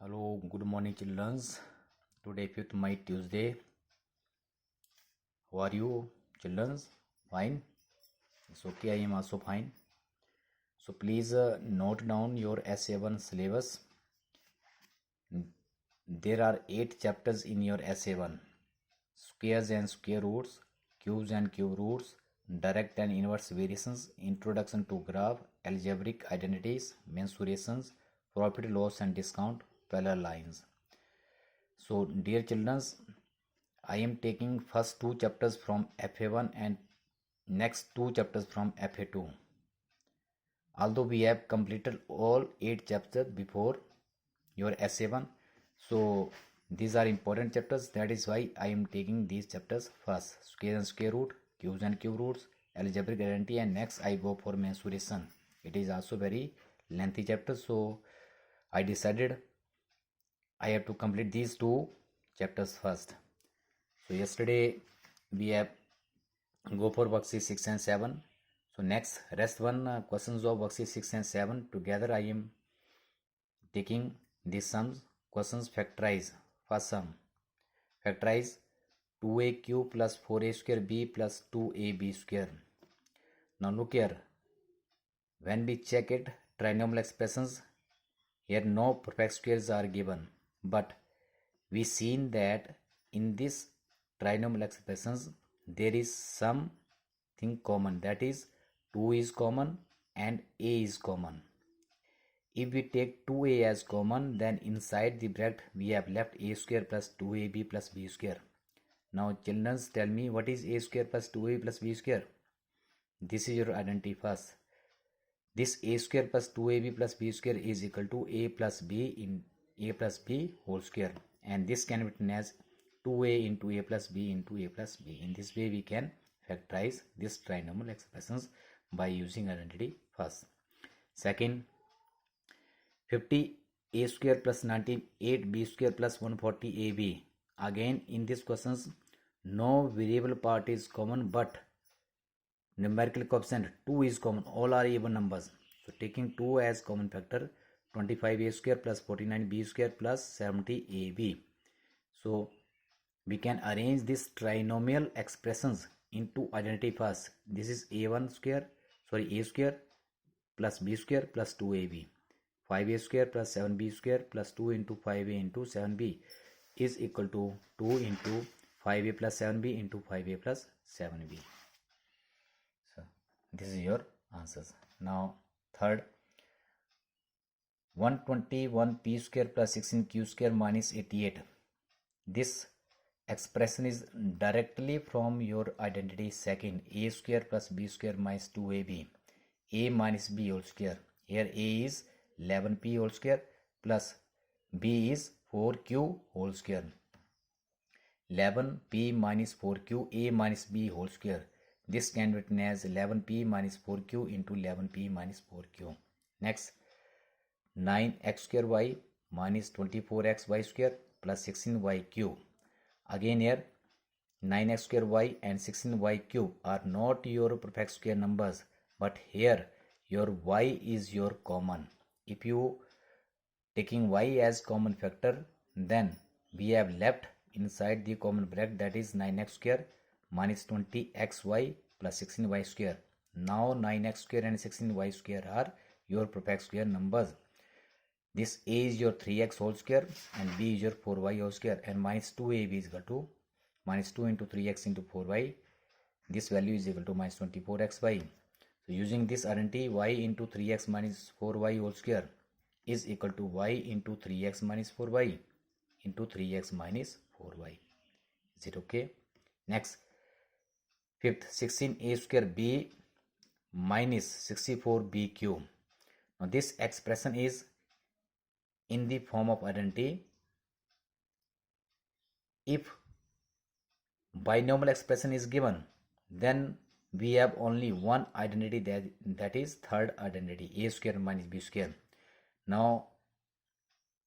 Hello, good morning, children. Today, 5th May, Tuesday. How are you, children? Fine. It's okay. I am also fine. So please note down your SA1 syllabus. There are 8 chapters in your SA1: squares and square roots, cubes and cube roots, direct and inverse variations, introduction to graph, algebraic identities, mensurations, profit, loss and discount, parallel lines. So dear children, I am taking first 2 chapters from FA1 and next 2 chapters from FA2. Although we have completed all 8 chapters before your SA1, so these are important chapters. That is why I am taking these chapters first: square and square root, cubes and cube roots, algebraic identity, and next I go for mensuration. It is also very lengthy chapter, so I decided I have to complete these 2 chapters first. So yesterday we have go for worksheet 6 and 7. So next rest one questions of worksheet 6 and 7 together. I am taking these sums questions. Factorize. First sum, factorize 2ac plus 4a square b plus 2ab square. Now look here, when we check it, trinomial expressions, here no perfect squares are given, but we seen that in this trinomial expressions there is something common, that is 2 is common and a is common. If we take 2a as common, then inside the bracket we have left a square plus 2ab plus b square. Now children, tell me, what is a square plus 2ab plus b square? This is your identity first. This a square plus 2ab plus b square is equal to a plus b in a plus b whole square, and this can be written as 2a into a plus b into a plus b. In this way we can factorize this trinomial expressions by using identity first. Second, 50 a square plus 98 b square plus 140 ab. Again in these questions no variable part is common, but numerical coefficient 2 is common. All are even numbers. So taking 2 as common factor, 25a square plus 49b square plus 70ab. So we can arrange this trinomial expressions into identity first. This is a square plus b square plus 2ab. 5a square plus 7b square plus 2 into 5a into 7b is equal to 2 into 5a plus 7b into 5a plus 7b. So this is your answers. Now third, 121p square plus 16q square minus 88. This expression is directly from your identity. Second, a square plus b square minus 2ab, a minus b whole square. Here a is 11p whole square plus b is 4q whole square. 11p minus 4q, a minus b whole square. This can be written as 11p minus 4q into 11p minus 4q. Next, 9x square y minus 24xy square plus 16y cube. Again here 9x square y and 16y cube are not your perfect square numbers, but here your y is your common. If you taking y as common factor, then we have left inside the common bracket, that is 9x square minus 20xy plus 16y square. Now 9x square and 16y square are your perfect square numbers. This a is your 3x whole square and b is your 4y whole square, and minus 2ab is equal to minus 2 into 3x into 4y. This value is equal to minus 24xy. So using this identity, y into 3x minus 4y whole square is equal to y into 3x minus 4y into 3x minus 4y. Is it okay? Next, fifth, 16a square b minus 64b cube. Now this expression is in the form of identity. If binomial expression is given, then we have only one identity, that is third identity, a square minus b square. Now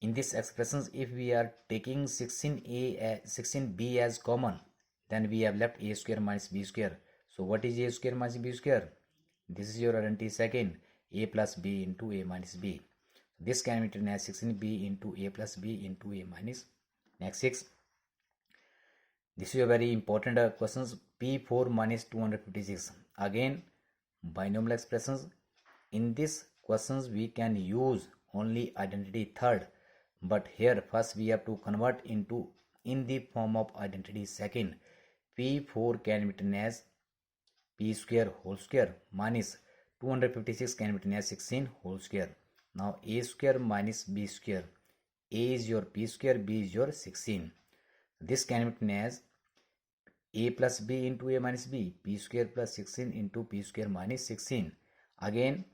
in this expressions, if we are taking 16b as common, then we have left a square minus b square. So what is a square minus b square? This is your identity. Second, a plus b into a minus b. This can be written as 16b into a plus b into a minus. Next 6. This is a very important questions. P4 minus 256. Again, binomial expressions. In this questions we can use only identity third, but here first we have to convert into in the form of identity second. P4 can be written as p square whole square minus 256 can be written as 16 whole square. Now a square minus b square. A is your p square, b is your 16. This can be written as a plus b into a minus b, p square plus 16 into p square minus 16. Again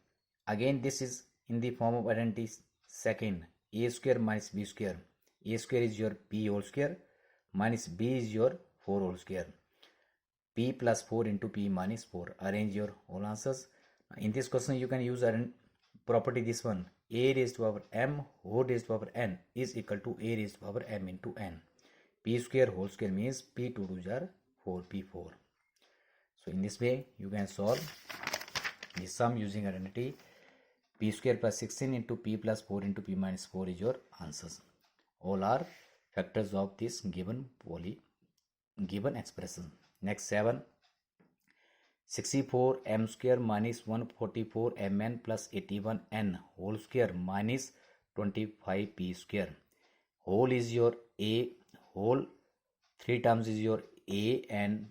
this is in the form of identity second. A square minus b square. A square is your p whole square minus b is your 4 whole square. P plus 4 into p minus 4. Arrange your whole answers. In this question you can use property this one. A raised to power m whole raised to power n is equal to a raised to power m into n. P square whole square means p 2 2 are 4, p4. So in this way you can solve the sum using identity. P square plus 16 into p plus 4 into p minus 4 is your answers. All are factors of this given expression. Next 7. 64 m square minus 144 mn plus 81 n whole square minus 25 p square. Whole is your a, whole 3 terms is your a and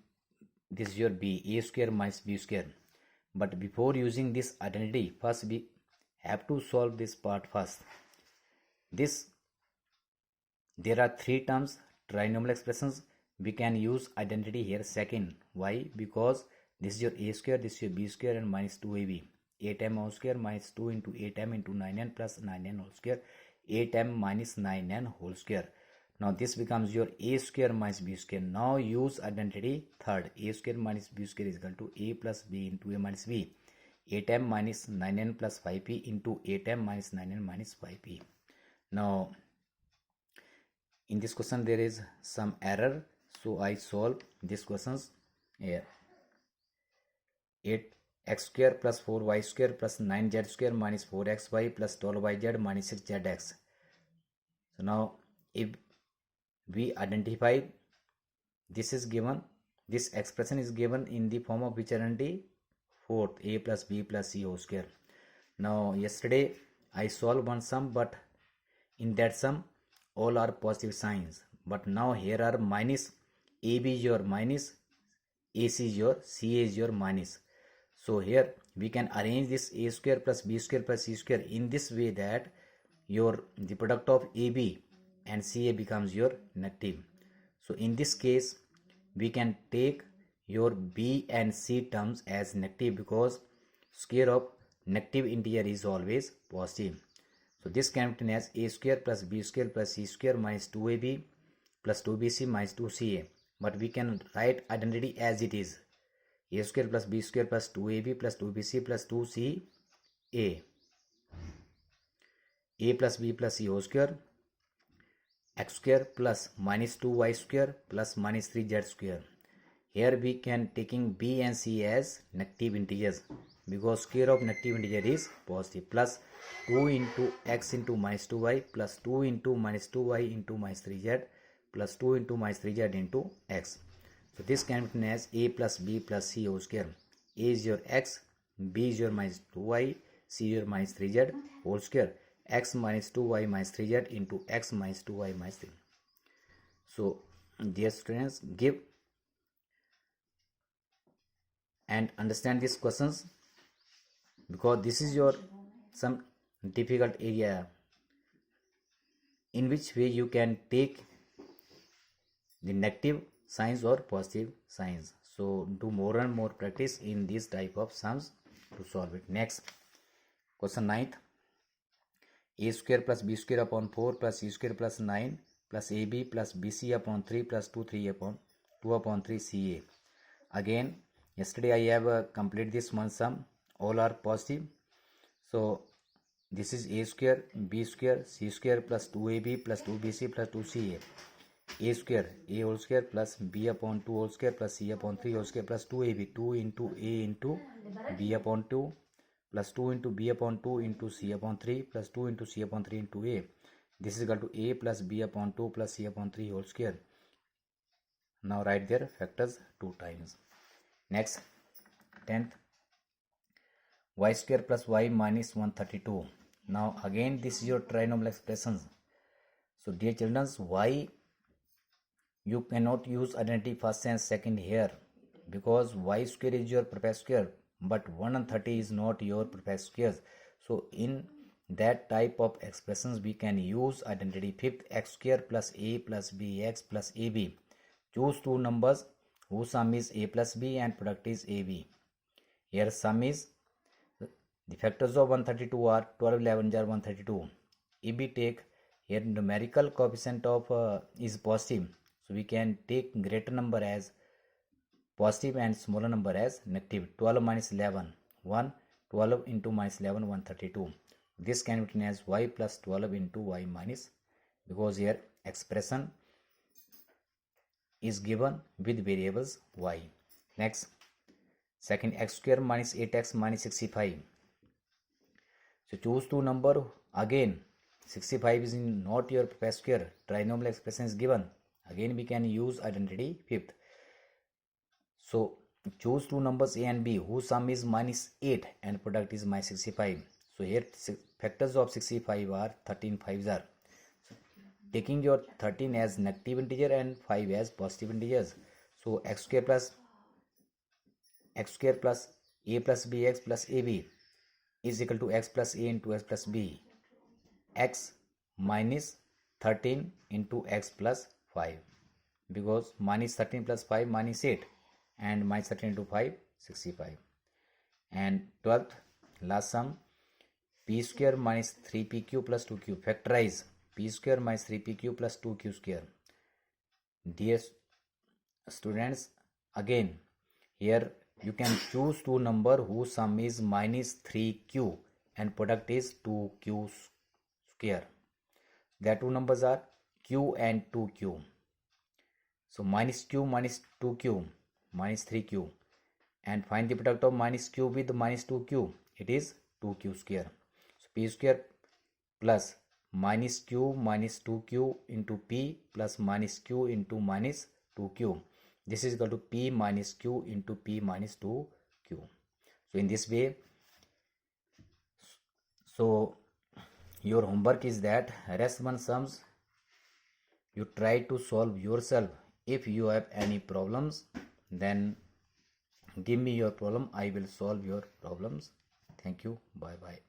this is your b, a square minus b square. But before using this identity, first we have to solve this part first. There are 3 terms, trinomial expressions. We can use identity here second. Why? Because this is your a square, this is your b square and minus 2ab. 8m whole square minus 2 into 8m into 9n plus 9n whole square. 8m minus 9n whole square. Now this becomes your a square minus b square. Now use identity third. A square minus b square is equal to a plus b into a minus b. 8m minus 9n plus 5p into 8m minus 9n minus 5p. Now in this question there is some error, so I solve these questions here. 8x square plus 4y square plus 9z square minus 4xy plus 12yz minus 6zx. So now if we identify, this expression is given in the form of which identity? Fourth, a plus b plus c whole square. Now yesterday I solved one sum, but in that sum all are positive signs, but now here are minus. AB is your minus, AC is your, CA is your minus. So here we can arrange this a square plus b square plus c square in this way that the product of AB and CA becomes your negative. So in this case we can take your B and C terms as negative because square of negative integer is always positive. So this can be written as a square plus b square plus c square minus 2ab plus 2bc minus 2ca. But we can write identity as it is. A square plus b square plus 2ab plus 2bc plus 2ca. A plus b plus c whole square. X square plus minus 2y square plus minus 3z square. Here we can taking b and c as negative integers because square of negative integer is positive, plus 2 into x into minus 2y plus 2 into minus 2y into minus 3z plus 2 into minus 3z into x. So this can be written as a plus b plus c whole square. A is your x, b is your minus 2y, c is your minus 3z whole square. X minus 2y minus 3z into x minus 2y minus 3. So dear students, give and understand these questions because this is your some difficult area in which way you can take the negative signs or positive signs. So do more and more practice in this type of sums to solve it. Next question 9th. A square plus b square upon 4 plus c square plus 9 plus ab plus bc upon 3 plus 2 upon 3 ca. Again yesterday I have completed this one sum. All are positive. So this is a square, b square, c square plus 2ab plus 2bc plus 2ca. A square, a whole square plus b upon 2 whole square plus c upon 3 whole square plus 2ab, 2 into a into b upon 2 plus 2 into b upon 2 into c upon 3 plus 2 into c upon 3 into a. This is equal to a plus b upon 2 plus c upon 3 whole square. Now write their factors 2 times. Next, 10th, y square plus y minus 132. Now again this is your trinomial expressions. So dear children, y you cannot use identity first and second here, because y square is your perfect square but 130 is not your perfect squares. So in that type of expressions we can use identity fifth, x square plus a plus bx plus ab. Choose two numbers whose sum is a plus b and product is ab. Here sum is, the factors of 132 are 12, 11 are 132. If we take here numerical coefficient of is positive, so we can take greater number as positive and smaller number as negative. 12 minus 11, 1. 12 into minus 11, 132. This can be written as y plus 12 into y minus, because here expression is given with variables y. Next, second, x square minus 8x minus 65. So choose two number. Again 65 is not your perfect square. Trinomial expression is given. Again we can use identity fifth. So choose two numbers a and b whose sum is minus 8 and product is minus 65. So here factors of 65 are 13 5s are. So taking your 13 as negative integer and 5 as positive integers. So x square plus a plus bx plus ab is equal to x plus a into x plus b. X minus 13 into x plus 5, because minus 13 plus 5 minus 8 and minus 13 into 5 65. And 12th last sum, p square minus 3pq plus 2q. Factorize p square minus 3pq plus 2q square. Dear students, again here you can choose two number whose sum is minus 3q and product is 2q square. Their two numbers are q and 2q. So minus q minus 2q minus 3q, and find the product of minus q with minus 2q. It is 2q square. So p square plus minus q minus 2q into p plus minus q into minus 2q. This is equal to p minus q into p minus 2q. So in this way, so your homework is that rest one sums you try to solve yourself. If you have any problems, then give me your problem. I will solve your problems. Thank you. Bye bye.